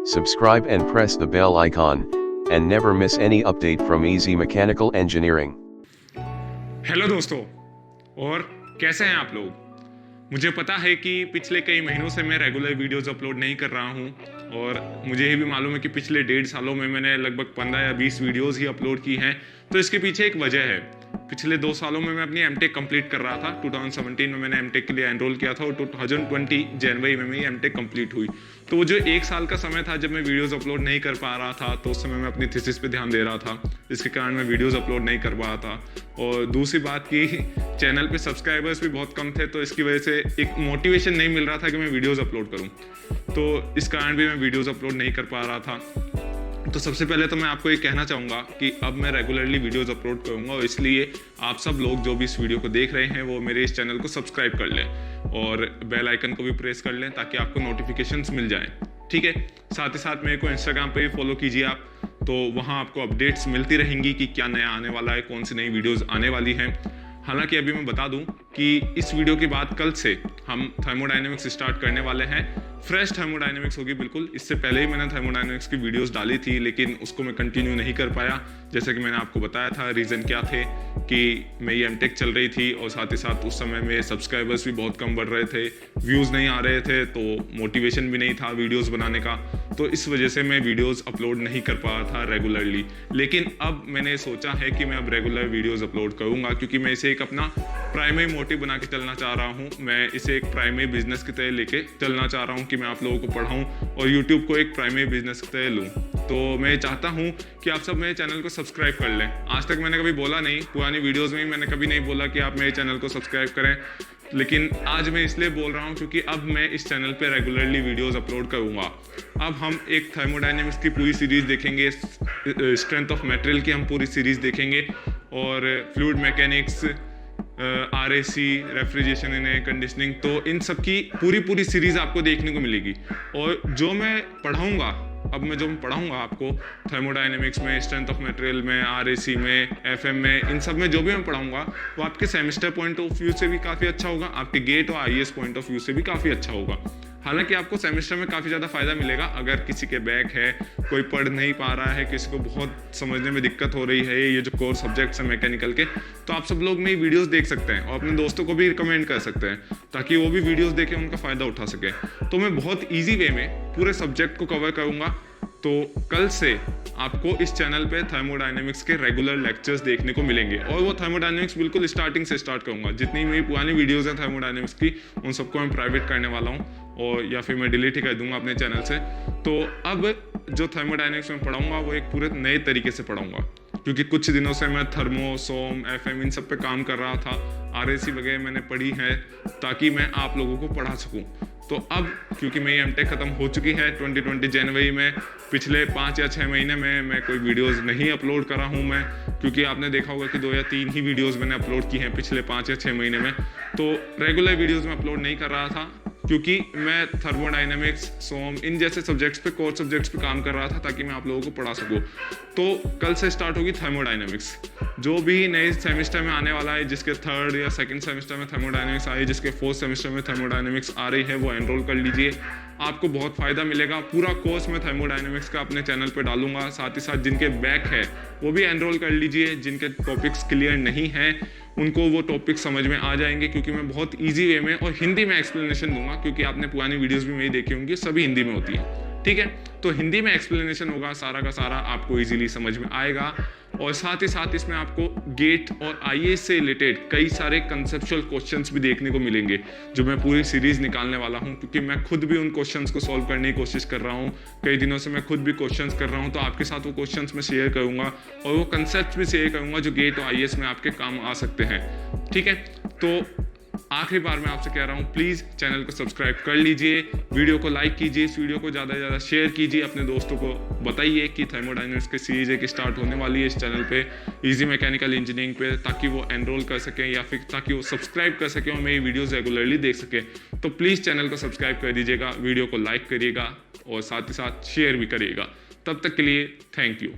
Subscribe and press the bell icon, and never miss any update from 𝐏𝐫𝐶 Mechanical Engineering. Hello दोस्तों, और कैसे हैं आप लोग? मुझे पता है कि पिछले कई महीनों से मैं रेगुलर वीडियोस अपलोड नहीं कर रहा हूं, और मुझे ये भी मालूम है कि पिछले 1.5 सालों में मैंने लगभग 15 या 20 वीडियोस ही अपलोड की हैं। तो इसके पीछे एक वजह है। पिछले 2 सालों में मैं अपनी एमटेक कंप्लीट कर रहा था। 2017 में मैंने एमटेक के लिए एनरोल किया था और 2020 जनवरी में मेरी एमटेक कंप्लीट हुई। तो वो जो 1 साल का समय था जब मैं वीडियोस अपलोड नहीं कर पा रहा था, तो उस समय मैं अपनी थीसिस पे ध्यान दे रहा था, जिसके कारण मैं वीडियोस अपलोड नहीं कर पा रहा था। और दूसरी बात कि चैनल पे सब्सक्राइबर्स भी बहुत कम थे, तो इसकी वजह से एक मोटिवेशन नहीं मिल रहा था कि मैं वीडियोस अपलोड करूं। तो इस कारण भी मैं वीडियोस अपलोड नहीं कर पा रहा था। तो सबसे पहले तो मैं आपको ये कहना चाहूँगा कि अब मैं रेगुलरली वीडियोस अपलोड करूँगा, और इसलिए आप सब लोग जो भी इस वीडियो को देख रहे हैं वो मेरे इस चैनल को सब्सक्राइब कर लें और बेल आइकन को भी प्रेस कर लें ताकि आपको नोटिफिकेशंस मिल जाएं। ठीक है, साथ ही साथ मेरे को इंस्टाग्राम पे भी फॉलो कीजिए आप, तो वहाँ आपको अपडेट्स मिलती रहेंगी कि क्या नया आने वाला है, कौन सी नई वीडियोज़ आने वाली हैं। हालांकि अभी मैं बता दूं कि इस वीडियो के बाद कल से हम थर्मोडायनेमिक्स स्टार्ट करने वाले हैं। फ्रेश थर्मोडायनेमिक्स होगी बिल्कुल। इससे पहले ही मैंने थर्मोडायनेमिक्स की वीडियोस डाली थी, लेकिन उसको मैं कंटिन्यू नहीं कर पाया। जैसे कि मैंने आपको बताया था, रीज़न क्या थे कि मेरी एमटेक चल रही थी और साथ ही साथ उस समय मेरे सब्सक्राइबर्स भी बहुत कम बढ़ रहे थे, व्यूज़ नहीं आ रहे थे, तो मोटिवेशन भी नहीं था वीडियोस बनाने का। तो इस वजह से मैं वीडियोस अपलोड नहीं कर पा रहा था रेगुलरली। लेकिन अब मैंने सोचा है कि मैं अब रेगुलर वीडियोस अपलोड करूँगा, क्योंकि मैं इसे एक अपना प्राइमरी मोटिव बना के चलना चाह रहा हूँ। मैं इसे एक प्राइमरी बिजनेस की तरह लेके चलना चाह रहा हूँ कि मैं आप लोगों को पढ़ाऊँ और यूट्यूब को एक प्राइमरी बिजनेस की तरह लूँ। तो मैं चाहता हूँ कि आप सब मेरे चैनल को सब्सक्राइब कर लें। आज तक मैंने कभी बोला नहीं, पुरानी वीडियोज़ में मैंने कभी नहीं बोला कि आप मेरे चैनल को सब्सक्राइब करें, लेकिन आज मैं इसलिए बोल रहा हूँ क्योंकि अब मैं इस चैनल पे रेगुलरली वीडियोस अपलोड करूँगा। अब हम एक थर्मोडायनेमिक्स की पूरी सीरीज़ देखेंगे, स्ट्रेंथ ऑफ मटेरियल की हम पूरी सीरीज़ देखेंगे, और fluid mechanics, RAC, refrigeration in air conditioning, तो इन सब की पूरी सीरीज़ आपको देखने को मिलेगी। और जो मैं पढ़ाऊँगा, अब मैं जो पढ़ाऊँगा आपको थर्मोडायनेमिक्स में, स्ट्रेंथ ऑफ मटेरियल में, RAC में, FM में, इन सब में जो भी मैं पढ़ाऊँगा वो आपके सेमेस्टर पॉइंट ऑफ व्यू से भी काफ़ी अच्छा होगा, आपके गेट और IES पॉइंट ऑफ व्यू से भी काफ़ी अच्छा होगा। हालांकि आपको सेमेस्टर में काफ़ी ज़्यादा फ़ायदा मिलेगा अगर किसी के बैक है, कोई पढ़ नहीं पा रहा है, किसी को बहुत समझने में दिक्कत हो रही है ये जो कोर सब्जेक्ट्स हैं मैकेनिकल के, तो आप सब लोग मेरी वीडियोस देख सकते हैं और अपने दोस्तों को भी रिकमेंड कर सकते हैं ताकि वो भी वीडियोस देखें, उनका फ़ायदा उठा सके। तो मैं बहुत ईजी वे में पूरे सब्जेक्ट को कवर करूँगा। तो कल से आपको इस चैनल पे थर्मोडायनेमिक्स के रेगुलर लेक्चर्स देखने को मिलेंगे, और वो थर्मोडायनेमिक्स बिल्कुल स्टार्टिंग से स्टार्ट करूँगा। जितनी मेरी पुरानी वीडियोस हैं थर्मोडायनेमिक्स की, उन सबको मैं प्राइवेट करने वाला हूँ, और या फिर मैं डिलीट ही कर दूंगा अपने चैनल से। तो अब जो थर्मोडायनेमिक्स में पढ़ाऊँगा वो एक पूरे नए तरीके से पढ़ाऊँगा, क्योंकि कुछ दिनों से मैं थर्मो, सोम, FM इन सब पे काम कर रहा था। RAC वगैरह मैंने पढ़ी है ताकि मैं आप लोगों को पढ़ा सकूँ। तो अब क्योंकि मेरी एमटेक ख़त्म हो चुकी है 2020 जनवरी में, पिछले 5 या 6 महीने में मैं कोई वीडियोस नहीं अपलोड करा हूँ मैं, क्योंकि आपने देखा होगा कि 2 या 3 ही वीडियोस मैंने अपलोड की हैं पिछले 5 या 6 महीने में। तो रेगुलर वीडियोस में अपलोड नहीं कर रहा था क्योंकि मैं थर्मोडायनेमिक्स, सोम इन जैसे सब्जेक्ट्स पे, कोर सब्जेक्ट्स पे काम कर रहा था ताकि मैं आप लोगों को पढ़ा सकूँ। तो कल से स्टार्ट होगी थर्मोडायनेमिक्स। जो भी नए सेमेस्टर में आने वाला है, जिसके 3rd या 2nd सेमेस्टर में थर्मोडायनेमिक्स आई, जिसके 4th सेमेस्टर में थर्मोडायनेमिक्स आ रही है, वो एनरोल कर लीजिए। आपको बहुत फ़ायदा मिलेगा। पूरा कोर्स मैं थर्मोडायनेमिक्स का अपने चैनल पे डालूंगा। साथ ही साथ जिनके बैक है वो भी एनरोल कर लीजिए। जिनके टॉपिक्स क्लियर नहीं हैं उनको वो टॉपिक समझ में आ जाएंगे, क्योंकि मैं बहुत इजी वे में और हिंदी में एक्सप्लेनेशन दूंगा, क्योंकि आपने पुरानी वीडियोस भी मेरी देखी होंगी, सभी हिंदी में होती है। ठीक है, तो हिंदी में एक्सप्लेनेशन होगा, सारा का सारा आपको इजीली समझ में आएगा। और साथ ही साथ इसमें आपको गेट और IES से रिलेटेड कई सारे कंसेप्चुअल क्वेश्चंस भी देखने को मिलेंगे, जो मैं पूरी सीरीज़ निकालने वाला हूं, क्योंकि मैं खुद भी उन क्वेश्चंस को सॉल्व करने की कोशिश कर रहा हूं। कई दिनों से मैं खुद भी क्वेश्चंस कर रहा हूं, तो आपके साथ वो क्वेश्चंस मैं शेयर करूंगा और वो कंसेप्ट भी शेयर करूंगा जो गेट और IES में आपके काम आ सकते हैं। ठीक है, तो आखिरी बार मैं आपसे कह रहा हूँ, प्लीज़ चैनल को सब्सक्राइब कर लीजिए, वीडियो को लाइक कीजिए, इस वीडियो को ज़्यादा से ज़्यादा शेयर कीजिए, अपने दोस्तों को बताइए कि थर्मोडायनेमिक्स की सीरीज एक स्टार्ट होने वाली है इस चैनल पे, ईजी मैकेनिकल इंजीनियरिंग पे, ताकि वो एनरोल कर सकें या फिर ताकि वो सब्सक्राइब कर सकें और मेरी वीडियोज़ रेगुलरली देख सकें। तो प्लीज़ चैनल को सब्सक्राइब कर दीजिएगा, वीडियो को लाइक करिएगा और साथ ही साथ शेयर भी करिएगा। तब तक के लिए थैंक यू।